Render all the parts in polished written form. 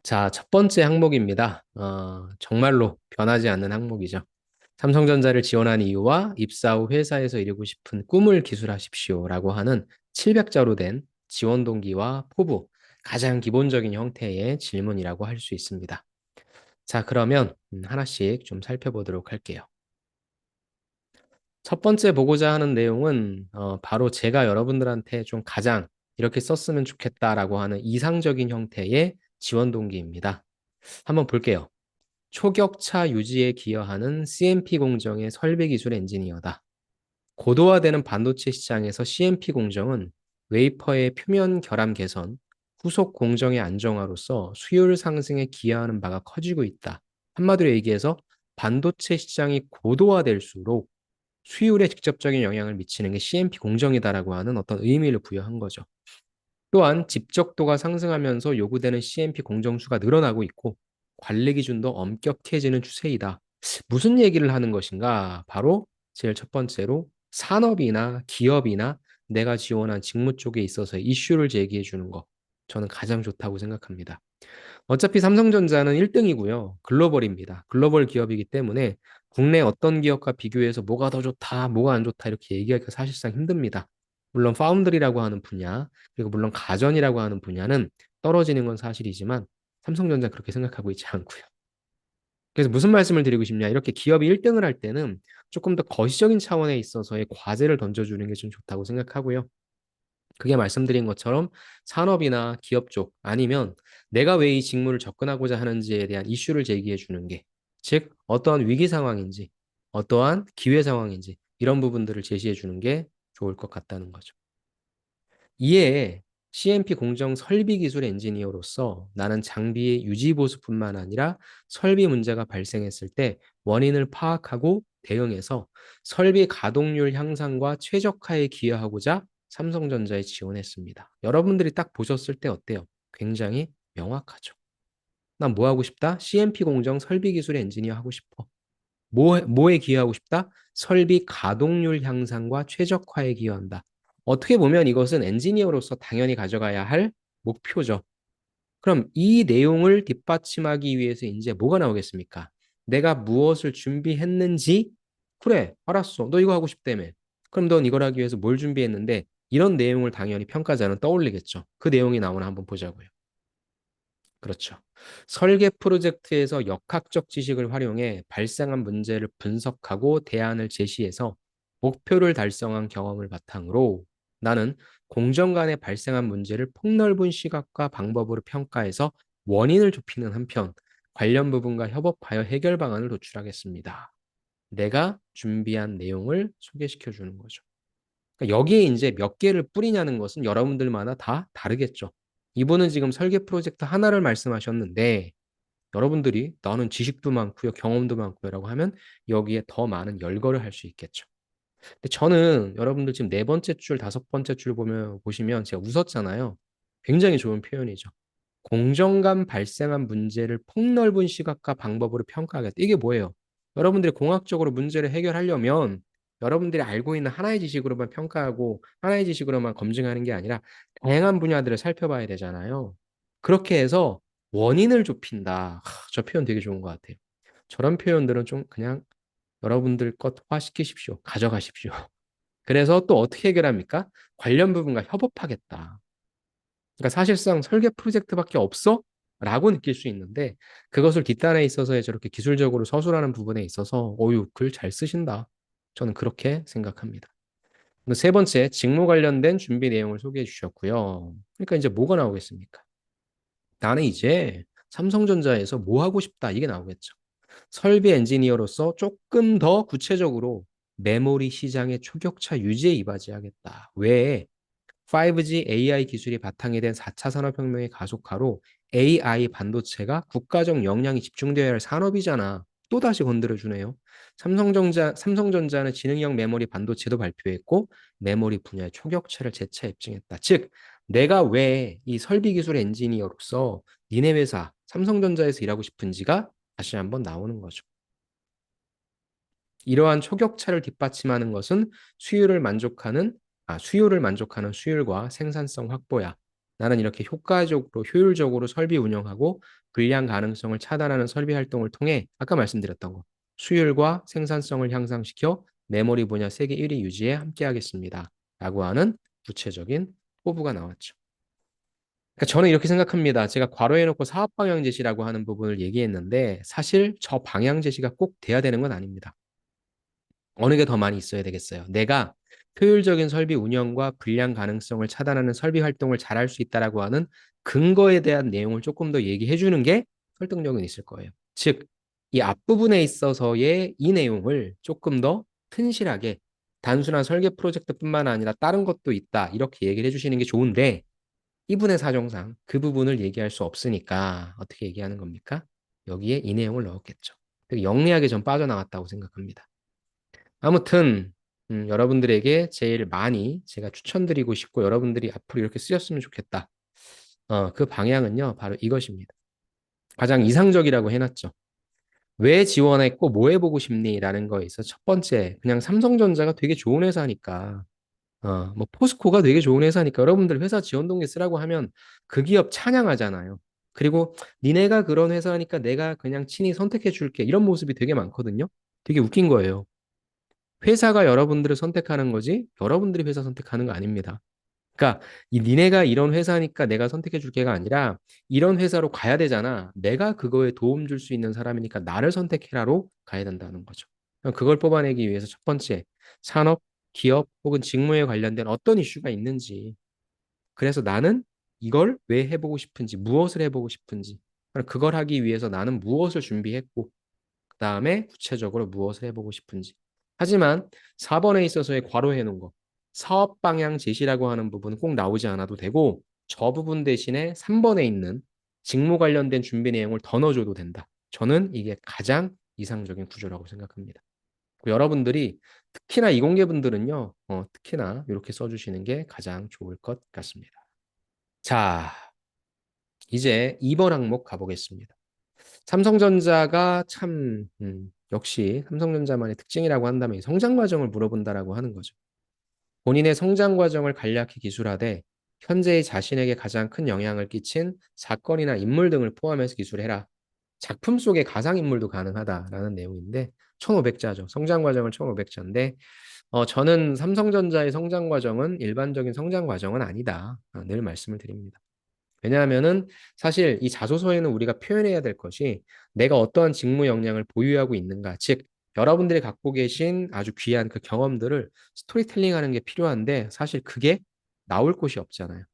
자, 첫 번째 항목입니다. 정말로 변하지 않는 항목이죠. 삼성전자를 지원한 이유와 입사 후 회사에서 이루고 싶은 꿈을 기술하십시오라고 하는 700자로 된 지원 동기와 포부, 가장 기본적인 형태의 질문이라고 할 수 있습니다. 자, 그러면 하나씩 좀 살펴보도록 할게요. 첫 번째 보고자 하는 내용은 바로 제가 여러분들한테 좀 가장 이렇게 썼으면 좋겠다라고 하는 이상적인 형태의 지원 동기입니다. 한번 볼게요. 초격차 유지에 기여하는 CMP 공정의 설비 기술 엔지니어다. 고도화되는 반도체 시장에서 CMP 공정은 웨이퍼의 표면 결함 개선, 후속 공정의 안정화로서 수요율 상승에 기여하는 바가 커지고 있다. 한마디로 얘기해서 반도체 시장이 고도화될수록 수율에 직접적인 영향을 미치는 게 CMP 공정이다라고 하는 어떤 의미를 부여한 거죠. 또한 집적도가 상승하면서 요구되는 CMP 공정수가 늘어나고 있고 관리 기준도 엄격해지는 추세이다. 무슨 얘기를 하는 것인가? 바로 제일 첫 번째로 산업이나 기업이나 내가 지원한 직무 쪽에 있어서 이슈를 제기해 주는 거. 저는 가장 좋다고 생각합니다. 어차피 삼성전자는 1등이고요. 글로벌입니다. 글로벌 기업이기 때문에 국내 어떤 기업과 비교해서 뭐가 더 좋다, 뭐가 안 좋다 이렇게 얘기하기가 사실상 힘듭니다. 물론 파운드리라고 하는 분야, 그리고 물론 가전이라고 하는 분야는 떨어지는 건 사실이지만 삼성전자 그렇게 생각하고 있지 않고요. 그래서 무슨 말씀을 드리고 싶냐? 이렇게 기업이 1등을 할 때는 조금 더 거시적인 차원에 있어서의 과제를 던져주는 게 좀 좋다고 생각하고요. 그게 말씀드린 것처럼 산업이나 기업 쪽 아니면 내가 왜 이 직무를 접근하고자 하는지에 대한 이슈를 제기해 주는 게, 즉 어떠한 위기 상황인지 어떠한 기회 상황인지 이런 부분들을 제시해 주는 게 좋을 것 같다는 거죠. 이에 CMP 공정 설비 기술 엔지니어로서 나는 장비의 유지 보수뿐만 아니라 설비 문제가 발생했을 때 원인을 파악하고 대응해서 설비 가동률 향상과 최적화에 기여하고자 삼성전자에 지원했습니다. 여러분들이 딱 보셨을 때 어때요? 굉장히 명확하죠. 난 뭐 하고 싶다? CMP 공정 설비 기술 엔지니어 하고 싶어. 뭐에 기여하고 싶다? 설비 가동률 향상과 최적화에 기여한다. 어떻게 보면 이것은 엔지니어로서 당연히 가져가야 할 목표죠. 그럼 이 내용을 뒷받침하기 위해서 이제 뭐가 나오겠습니까? 내가 무엇을 준비했는지, 그래, 알았어. 너 이거 하고 싶다며. 그럼 넌 이걸 하기 위해서 뭘 준비했는데, 이런 내용을 당연히 평가자는 떠올리겠죠. 그 내용이 나오나 한번 보자고요. 그렇죠. 설계 프로젝트에서 역학적 지식을 활용해 발생한 문제를 분석하고 대안을 제시해서 목표를 달성한 경험을 바탕으로 나는 공정 간에 발생한 문제를 폭넓은 시각과 방법으로 평가해서 원인을 좁히는 한편 관련 부분과 협업하여 해결 방안을 도출하겠습니다. 내가 준비한 내용을 소개시켜 주는 거죠. 그러니까 여기에 이제 몇 개를 뿌리냐는 것은 여러분들마다 다 다르겠죠. 이분은 지금 설계 프로젝트 하나를 말씀하셨는데 여러분들이 나는 지식도 많고요, 경험도 많고요라고 하면 여기에 더 많은 열거를 할 수 있겠죠. 근데 저는 여러분들 지금 네 번째 줄, 다섯 번째 줄 보시면 제가 웃었잖아요. 굉장히 좋은 표현이죠. 공정감 발생한 문제를 폭넓은 시각과 방법으로 평가하겠다. 이게 뭐예요? 여러분들이 공학적으로 문제를 해결하려면 여러분들이 알고 있는 하나의 지식으로만 평가하고 하나의 지식으로만 검증하는 게 아니라 다양한 분야들을 살펴봐야 되잖아요. 그렇게 해서 원인을 좁힌다. 저 표현 되게 좋은 것 같아요. 저런 표현들은 좀 그냥 여러분들 것화시키십시오. 가져가십시오. 그래서 또 어떻게 해결합니까? 관련 부분과 협업하겠다. 그러니까 사실상 설계 프로젝트밖에 없어? 라고 느낄 수 있는데 그것을 뒷단에 있어서 저렇게 기술적으로 서술하는 부분에 있어서 어유, 글 잘 쓰신다. 저는 그렇게 생각합니다. 세 번째, 직무 관련된 준비 내용을 소개해 주셨고요. 그러니까 이제 뭐가 나오겠습니까? 나는 이제 삼성전자에서 뭐 하고 싶다. 이게 나오겠죠. 설비 엔지니어로서 조금 더 구체적으로 메모리 시장의 초격차 유지에 이바지하겠다. 왜? 5G AI 기술이 바탕이 된 4차 산업혁명의 가속화로 AI 반도체가 국가적 역량이 집중되어야 할 산업이잖아. 또다시 건드려주네요. 삼성전자는 지능형 메모리 반도체도 발표했고 메모리 분야의 초격차를 재차 입증했다. 즉, 내가 왜 이 설비 기술 엔지니어로서 니네 회사 삼성전자에서 일하고 싶은지가 다시 한번 나오는 거죠. 이러한 초격차를 뒷받침하는 것은 수요를 만족하는 수율과 생산성 확보야. 나는 이렇게 효과적으로, 효율적으로 설비 운영하고 불량 가능성을 차단하는 설비 활동을 통해 아까 말씀드렸던 거, 수율과 생산성을 향상시켜 메모리 분야 세계 1위 유지에 함께하겠습니다. 라고 하는 구체적인 포부가 나왔죠. 그러니까 저는 이렇게 생각합니다. 제가 괄호해놓고 사업 방향 제시라고 하는 부분을 얘기했는데 사실 저 방향 제시가 꼭 돼야 되는 건 아닙니다. 어느 게 더 많이 있어야 되겠어요. 내가 효율적인 설비 운영과 불량 가능성을 차단하는 설비 활동을 잘할 수 있다라고 하는 근거에 대한 내용을 조금 더 얘기해 주는 게 설득력은 있을 거예요. 즉, 이 앞부분에 있어서의 이 내용을 조금 더 튼실하게 단순한 설계 프로젝트뿐만 아니라 다른 것도 있다. 이렇게 얘기를 해주시는 게 좋은데 이분의 사정상 그 부분을 얘기할 수 없으니까 어떻게 얘기하는 겁니까? 여기에 이 내용을 넣었겠죠. 되게 영리하게 좀 빠져나왔다고 생각합니다. 아무튼 여러분들에게 제일 많이 제가 추천드리고 싶고 여러분들이 앞으로 이렇게 쓰였으면 좋겠다. 그 방향은요, 바로 이것입니다. 가장 이상적이라고 해놨죠. 왜 지원했고 뭐 해보고 싶니? 라는 거에 있어 첫 번째, 그냥 삼성전자가 되게 좋은 회사니까, 뭐 포스코가 되게 좋은 회사니까 여러분들 회사 지원 동기 쓰라고 하면 그 기업 찬양하잖아요. 그리고 니네가 그런 회사니까 내가 그냥 친히 선택해 줄게. 이런 모습이 되게 많거든요. 되게 웃긴 거예요. 회사가 여러분들을 선택하는 거지 여러분들이 회사 선택하는 거 아닙니다. 그러니까 이 니네가 이런 회사니까 내가 선택해 줄 게가 아니라 이런 회사로 가야 되잖아. 내가 그거에 도움 줄 수 있는 사람이니까 나를 선택해라로 가야 된다는 거죠. 그걸 뽑아내기 위해서 첫 번째, 산업, 기업 혹은 직무에 관련된 어떤 이슈가 있는지, 그래서 나는 이걸 왜 해보고 싶은지, 무엇을 해보고 싶은지, 그걸 하기 위해서 나는 무엇을 준비했고 그 다음에 구체적으로 무엇을 해보고 싶은지. 하지만 4번에 있어서의 괄호해 놓은 거, 사업 방향 제시라고 하는 부분은 꼭 나오지 않아도 되고, 저 부분 대신에 3번에 있는 직무 관련된 준비 내용을 더 넣어줘도 된다. 저는 이게 가장 이상적인 구조라고 생각합니다. 여러분들이 특히나 이공계분들은요, 특히나 이렇게 써주시는 게 가장 좋을 것 같습니다. 자, 이제 2번 항목 가보겠습니다. 삼성전자가 참 역시 삼성전자만의 특징이라고 한다면 성장 과정을 물어본다라고 하는 거죠. 본인의 성장 과정을 간략히 기술하되 현재의 자신에게 가장 큰 영향을 끼친 사건이나 인물 등을 포함해서 기술해라. 작품 속의 가상인물도 가능하다라는 내용인데 1500자죠. 성장 과정을 1500자인데 저는 삼성전자의 성장 과정은 일반적인 성장 과정은 아니다. 늘 말씀을 드립니다. 왜냐하면은 사실 이 자소서에는 우리가 표현해야 될 것이 내가 어떠한 직무 역량을 보유하고 있는가. 즉, 여러분들이 갖고 계신 아주 귀한 그 경험들을 스토리텔링 하는 게 필요한데 사실 그게 나올 곳이 없잖아요.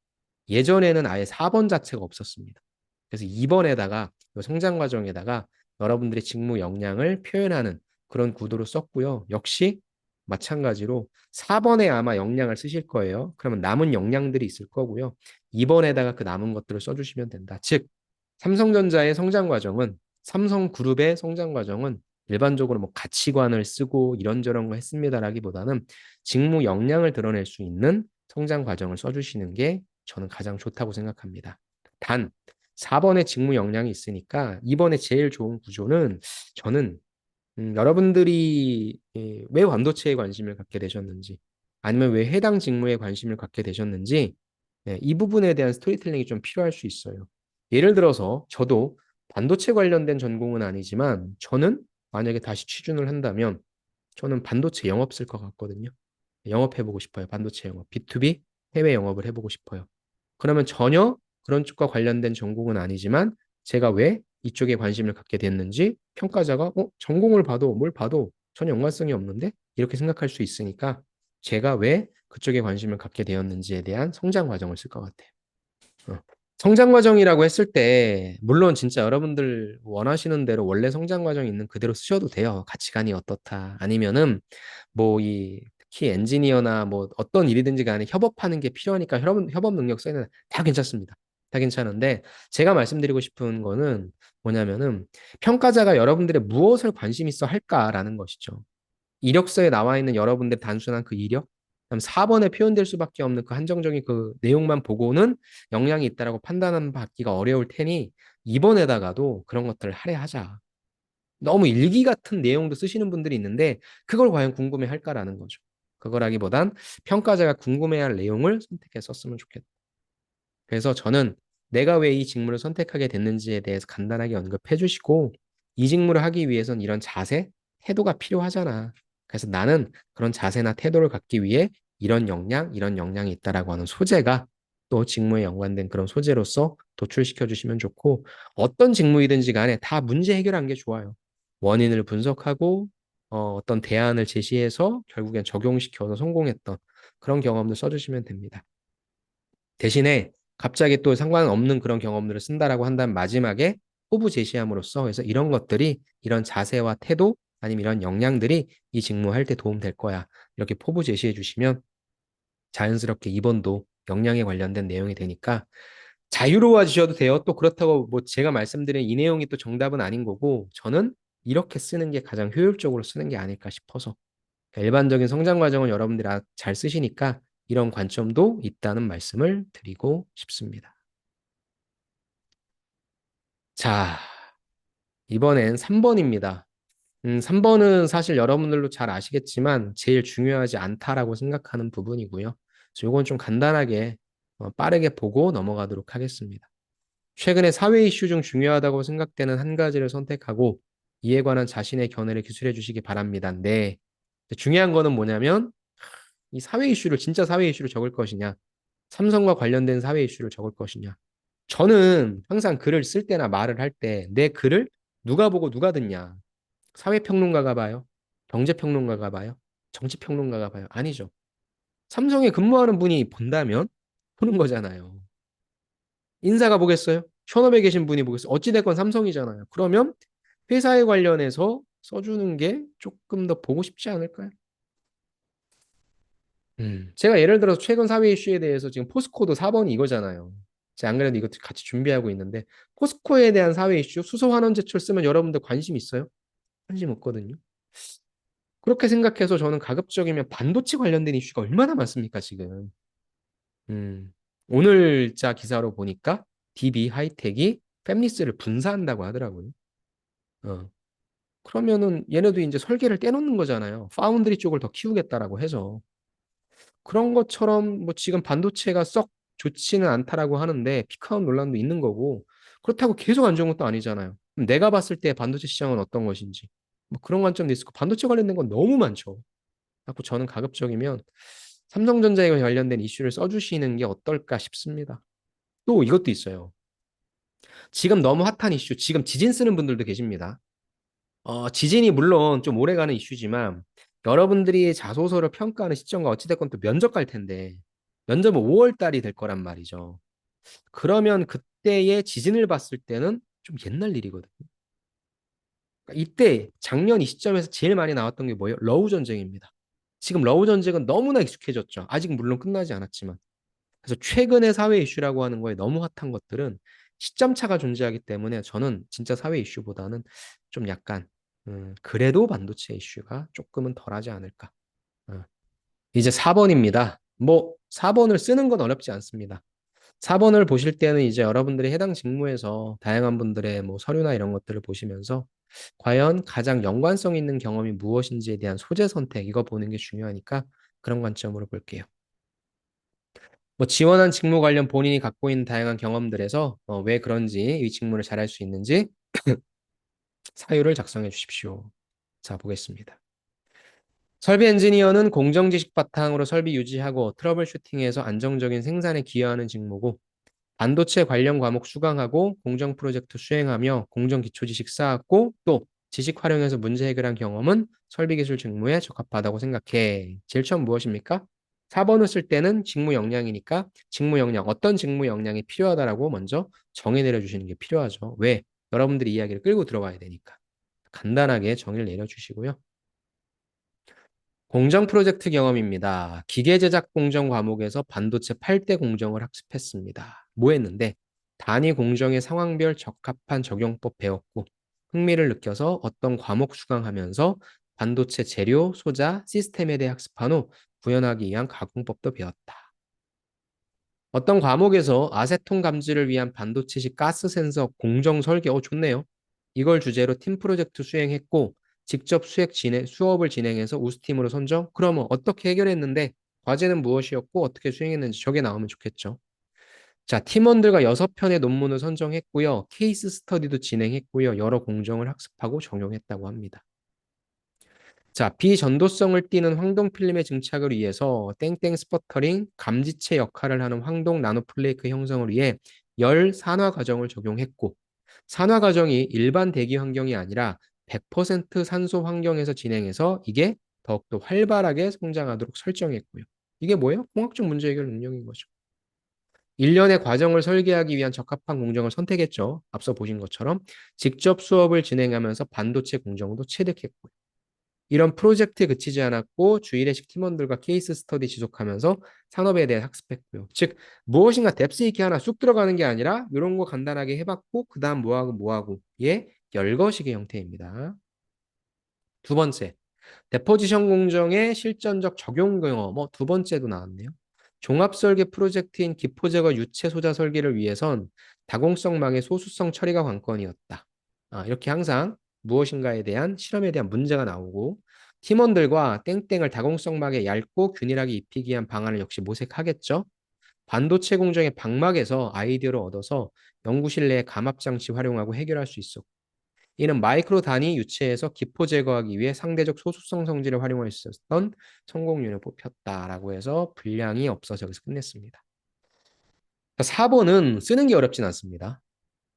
예전에는 아예 4번 자체가 없었습니다. 그래서 2번에다가 성장 과정에다가 여러분들의 직무 역량을 표현하는 그런 구도로 썼고요. 역시 마찬가지로 4번에 아마 역량을 쓰실 거예요. 그러면 남은 역량들이 있을 거고요. 2번에다가 그 남은 것들을 써주시면 된다. 즉, 삼성전자의 성장 과정은 삼성그룹의 성장 과정은 일반적으로 뭐 가치관을 쓰고 이런저런 거 했습니다라기보다는 직무 역량을 드러낼 수 있는 성장 과정을 써주시는 게 저는 가장 좋다고 생각합니다. 단 4번에 직무 역량이 있으니까 2번에 제일 좋은 구조는 저는 여러분들이 왜 반도체에 관심을 갖게 되셨는지 아니면 왜 해당 직무에 관심을 갖게 되셨는지 이 부분에 대한 스토리텔링이 좀 필요할 수 있어요. 예를 들어서 저도 반도체 관련된 전공은 아니지만 저는 만약에 다시 취준을 한다면 저는 반도체 영업 쓸 것 같거든요. 영업해보고 싶어요. 반도체 영업. B2B 해외 영업을 해보고 싶어요. 그러면 전혀 그런 쪽과 관련된 전공은 아니지만 제가 왜 이쪽에 관심을 갖게 됐는지 평가자가 전공을 봐도 뭘 봐도 전혀 연관성이 없는데 이렇게 생각할 수 있으니까 제가 왜 그쪽에 관심을 갖게 되었는지에 대한 성장 과정을 쓸 것 같아요. 어. 성장 과정이라고 했을 때 물론 진짜 여러분들 원하시는 대로 원래 성장 과정 있는 그대로 쓰셔도 돼요. 가치관이 어떻다. 아니면은 뭐 이 특히 엔지니어나 뭐 어떤 일이든지 간에 협업하는 게 필요하니까 협업 능력 쌓이는 다 괜찮습니다. 다 괜찮은데 제가 말씀드리고 싶은 거는 뭐냐면은 평가자가 여러분들의 무엇을 관심 있어 할까라는 것이죠. 이력서에 나와 있는 여러분들 단순한 그 이력, 그다음 4번에 표현될 수밖에 없는 그 한정적인 그 내용만 보고는 영향이 있다라고 판단은 받기가 어려울 테니 2번에다가도 그런 것들을 할애하자. 너무 일기 같은 내용도 쓰시는 분들이 있는데 그걸 과연 궁금해 할까라는 거죠. 그거라기보단 평가자가 궁금해할 내용을 선택해 썼으면 좋겠다. 그래서 저는 내가 왜 이 직무를 선택하게 됐는지에 대해서 간단하게 언급해 주시고 이 직무를 하기 위해선 이런 자세, 태도가 필요하잖아. 그래서 나는 그런 자세나 태도를 갖기 위해 이런 역량이 있다라고 하는 소재가 또 직무에 연관된 그런 소재로서 도출시켜 주시면 좋고 어떤 직무이든지 간에 다 문제 해결한 게 좋아요. 원인을 분석하고 어떤 대안을 제시해서 결국엔 적용시켜서 성공했던 그런 경험들 써주시면 됩니다. 대신에 갑자기 또 상관없는 그런 경험들을 쓴다라고 한다면 마지막에 포부 제시함으로써 그래서 이런 것들이 이런 자세와 태도 아니면 이런 역량들이 이 직무할 때 도움 될 거야. 이렇게 포부 제시해 주시면 자연스럽게 2번도 역량에 관련된 내용이 되니까 자유로워지셔도 돼요. 또 그렇다고 뭐 제가 말씀드린 이 내용이 또 정답은 아닌 거고 저는 이렇게 쓰는 게 가장 효율적으로 쓰는 게 아닐까 싶어서 일반적인 성장 과정을 여러분들이 잘 쓰시니까 이런 관점도 있다는 말씀을 드리고 싶습니다. 자, 이번엔 3번입니다. 3번은 사실 여러분들도 잘 아시겠지만 제일 중요하지 않다라고 생각하는 부분이고요. 그래서 이건 좀 간단하게 빠르게 보고 넘어가도록 하겠습니다. 최근에 사회 이슈 중 중요하다고 생각되는 한 가지를 선택하고 이에 관한 자신의 견해를 기술해 주시기 바랍니다. 네. 중요한 거는 뭐냐면 이 사회 이슈를 진짜 사회 이슈를 적을 것이냐, 삼성과 관련된 사회 이슈를 적을 것이냐. 저는 항상 글을 쓸 때나 말을 할 때 내 글을 누가 보고 누가 듣냐. 사회평론가가 봐요. 경제평론가가 봐요. 정치평론가가 봐요. 아니죠. 삼성에 근무하는 분이 본다면 보는 거잖아요. 인사가 보겠어요? 현업에 계신 분이 보겠어요? 어찌됐건 삼성이잖아요. 그러면 회사에 관련해서 써주는 게 조금 더 보고 싶지 않을까요? 제가 예를 들어서 최근 사회 이슈에 대해서 지금 포스코도 4번이 이거잖아요. 제가 안 그래도 이거 같이 준비하고 있는데 포스코에 대한 사회 이슈 수소 환원 제철 쓰면 여러분들 관심 있어요? 관심 없거든요. 그렇게 생각해서 저는 가급적이면 반도체 관련된 이슈가 얼마나 많습니까, 지금. 음, 오늘자 기사로 보니까 DB 하이텍이 팹리스를 분사한다고 하더라고요. 어, 그러면은 얘네도 이제 설계를 떼놓는 거잖아요. 파운드리 쪽을 더 키우겠다라고 해서. 그런 것처럼 뭐 지금 반도체가 썩 좋지는 않다라고 하는데 피크아웃 논란도 있는 거고 그렇다고 계속 안 좋은 것도 아니잖아요. 그럼 내가 봤을 때 반도체 시장은 어떤 것인지 뭐 그런 관점도 있고 반도체 관련된 건 너무 많죠. 그래서 저는 가급적이면 삼성전자에 관련된 이슈를 써주시는 게 어떨까 싶습니다. 또 이것도 있어요. 지금 너무 핫한 이슈, 지금 지진 쓰는 분들도 계십니다. 지진이 물론 좀 오래가는 이슈지만 여러분들이 자소서를 평가하는 시점과 어찌됐건 또 면접 갈 텐데 면접은 5월 달이 될 거란 말이죠. 그러면 그때의 지진을 봤을 때는 좀 옛날 일이거든요. 그러니까 이때 작년 이 시점에서 제일 많이 나왔던 게 뭐예요? 러우 전쟁입니다. 지금 러우 전쟁은 너무나 익숙해졌죠. 아직 물론 끝나지 않았지만. 그래서 최근의 사회 이슈라고 하는 거에 너무 핫한 것들은 시점 차가 존재하기 때문에 저는 진짜 사회 이슈보다는 좀 약간 그래도 반도체 이슈가 조금은 덜하지 않을까. 어. 이제 4번입니다. 뭐 4번을 쓰는 건 어렵지 않습니다. 4번을 보실 때는 이제 여러분들이 해당 직무에서 다양한 분들의 뭐 서류나 이런 것들을 보시면서 과연 가장 연관성 있는 경험이 무엇인지에 대한 소재 선택 이거 보는 게 중요하니까 그런 관점으로 볼게요. 뭐 지원한 직무 관련 본인이 갖고 있는 다양한 경험들에서 왜 그런지 이 직무를 잘할 수 있는지 사유를 작성해 주십시오. 자, 보겠습니다. 설비 엔지니어는 공정 지식 바탕으로 설비 유지하고 트러블 슈팅에서 안정적인 생산에 기여하는 직무고 반도체 관련 과목 수강하고 공정 프로젝트 수행하며 공정 기초 지식 쌓았고 또 지식 활용해서 문제 해결한 경험은 설비 기술 직무에 적합하다고 생각해. 제일 처음 무엇입니까? 4번을 쓸 때는 직무 역량이니까 직무 역량, 어떤 직무 역량이 필요하다라고 먼저 정의 내려주시는 게 필요하죠. 왜? 여러분들이 이야기를 끌고 들어가야 되니까. 간단하게 정의를 내려주시고요. 공정 프로젝트 경험입니다. 기계 제작 공정 과목에서 반도체 8대 공정을 학습했습니다. 뭐 했는데? 단위 공정의 상황별 적합한 적용법 배웠고 흥미를 느껴서 어떤 과목 수강하면서 반도체 재료, 소자, 시스템에 대해 학습한 후 구현하기 위한 가공법도 배웠다. 어떤 과목에서 아세톤 감지를 위한 반도체식 가스 센서 공정 설계, 좋네요. 이걸 주제로 팀 프로젝트 수행했고, 직접 수업을 진행해서 우수팀으로 선정? 그러면 어떻게 해결했는데, 과제는 무엇이었고, 어떻게 수행했는지 저게 나오면 좋겠죠. 자, 팀원들과 6편의 논문을 선정했고요. 케이스 스터디도 진행했고요. 여러 공정을 학습하고 적용했다고 합니다. 자, 비전도성을 띠는 황동 필름의 증착을 위해서 땡땡 스퍼터링, 감지체 역할을 하는 황동 나노플레이크 형성을 위해 열 산화 과정을 적용했고, 산화 과정이 일반 대기 환경이 아니라 100% 산소 환경에서 진행해서 이게 더욱더 활발하게 성장하도록 설정했고요. 이게 뭐예요? 공학적 문제 해결 능력인 거죠. 일련의 과정을 설계하기 위한 적합한 공정을 선택했죠. 앞서 보신 것처럼 직접 수업을 진행하면서 반도체 공정도 체득했고요. 이런 프로젝트에 그치지 않았고 주일회식 팀원들과 케이스 스터디 지속하면서 산업에 대해 학습했고요. 즉 무엇인가 뎁스 있게 하나 쑥 들어가는 게 아니라 이런 거 간단하게 해봤고 그 다음 뭐하고 예 열거식의 형태입니다. 두 번째, 데포지션 공정의 실전적 적용 경험. 두 번째도 나왔네요. 종합설계 프로젝트인 기포 제거 유체 소자 설계를 위해선 다공성망의 소수성 처리가 관건이었다. 이렇게 항상 무엇인가에 대한 실험에 대한 문제가 나오고 팀원들과 땡땡을 다공성막에 얇고 균일하게 입히기 위한 방안을 역시 모색하겠죠. 반도체 공정의 방막에서 아이디어를 얻어서 연구실 내에 감압 장치 활용하고 해결할 수 있었고 이는 마이크로 단위 유체에서 기포 제거하기 위해 상대적 소수성 성질을 활용할 수 있었던 성공률을 뽑혔다라고 해서 분량이 없어서 여기서 끝냈습니다. 4번은 쓰는 게 어렵진 않습니다.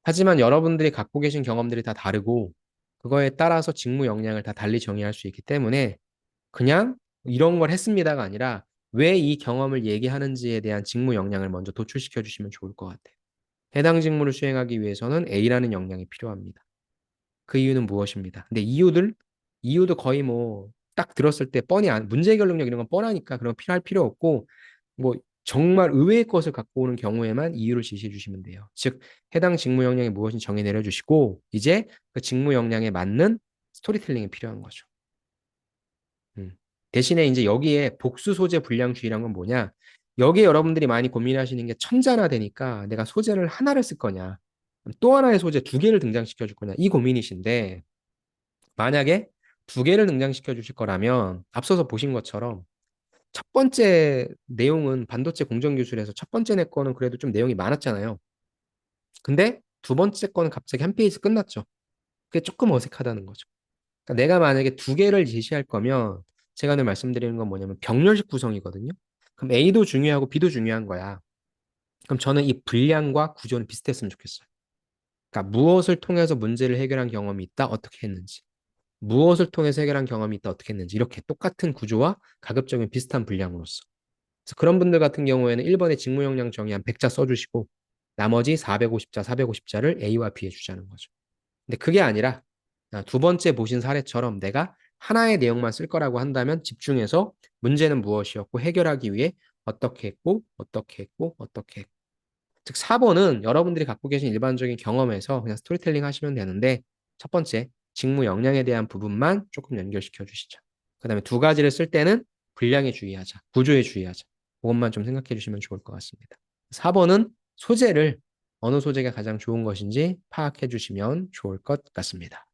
하지만 여러분들이 갖고 계신 경험들이 다 다르고 그거에 따라서 직무 역량을 다 달리 정의할 수 있기 때문에 그냥 이런 걸 했습니다가 아니라 왜 이 경험을 얘기하는지에 대한 직무 역량을 먼저 도출시켜 주시면 좋을 것 같아요. 해당 직무를 수행하기 위해서는 A라는 역량이 필요합니다. 그 이유는 무엇입니다. 근데 이유도 거의 뭐 딱 들었을 때 뻔히 문제 해결 능력 이런 건 뻔하니까 그런 필요할 필요 없고 뭐 정말 의외의 것을 갖고 오는 경우에만 이유를 제시해 주시면 돼요. 즉 해당 직무 역량이 무엇인지 정의 내려 주시고 이제 그 직무 역량에 맞는 스토리텔링이 필요한 거죠. 음. 대신에 이제 여기에 복수 소재 불량주의란 건 뭐냐? 여기에 여러분들이 많이 고민하시는 게 천자나 되니까 내가 소재를 하나를 쓸 거냐? 또 하나의 소재 두 개를 등장시켜 줄 거냐? 이 고민이신데 만약에 두 개를 등장시켜 주실 거라면 앞서서 보신 것처럼 첫 번째 내용은 반도체 공정기술에서 첫 번째 내 거는 그래도 좀 내용이 많았잖아요. 근데 두 번째 거는 갑자기 한 페이지 끝났죠. 그게 조금 어색하다는 거죠. 그러니까 내가 만약에 두 개를 제시할 거면 제가 늘 말씀드리는 건 뭐냐면 병렬식 구성이거든요. 그럼 A도 중요하고 B도 중요한 거야. 그럼 저는 이 분량과 구조는 비슷했으면 좋겠어요. 그러니까 무엇을 통해서 문제를 해결한 경험이 있다, 어떻게 했는지. 무엇을 통해서 해결한 경험이 있다, 어떻게 했는지. 이렇게 똑같은 구조와 가급적이면 비슷한 분량으로서. 그래서 그런 분들 같은 경우에는 1번에 직무 역량 정의 한 100자 써주시고 나머지 450자, 450자를 A와 B에 주자는 거죠. 근데 그게 아니라 두 번째 보신 사례처럼 내가 하나의 내용만 쓸 거라고 한다면 집중해서 문제는 무엇이었고 해결하기 위해 어떻게 했고 어떻게 했고 어떻게 했고 즉 4번은 여러분들이 갖고 계신 일반적인 경험에서 그냥 스토리텔링 하시면 되는데 첫 번째 직무 역량에 대한 부분만 조금 연결시켜 주시죠. 그 다음에 두 가지를 쓸 때는 분량에 주의하자, 구조에 주의하자. 그것만 좀 생각해 주시면 좋을 것 같습니다. 4번은 소재를 어느 소재가 가장 좋은 것인지 파악해 주시면 좋을 것 같습니다.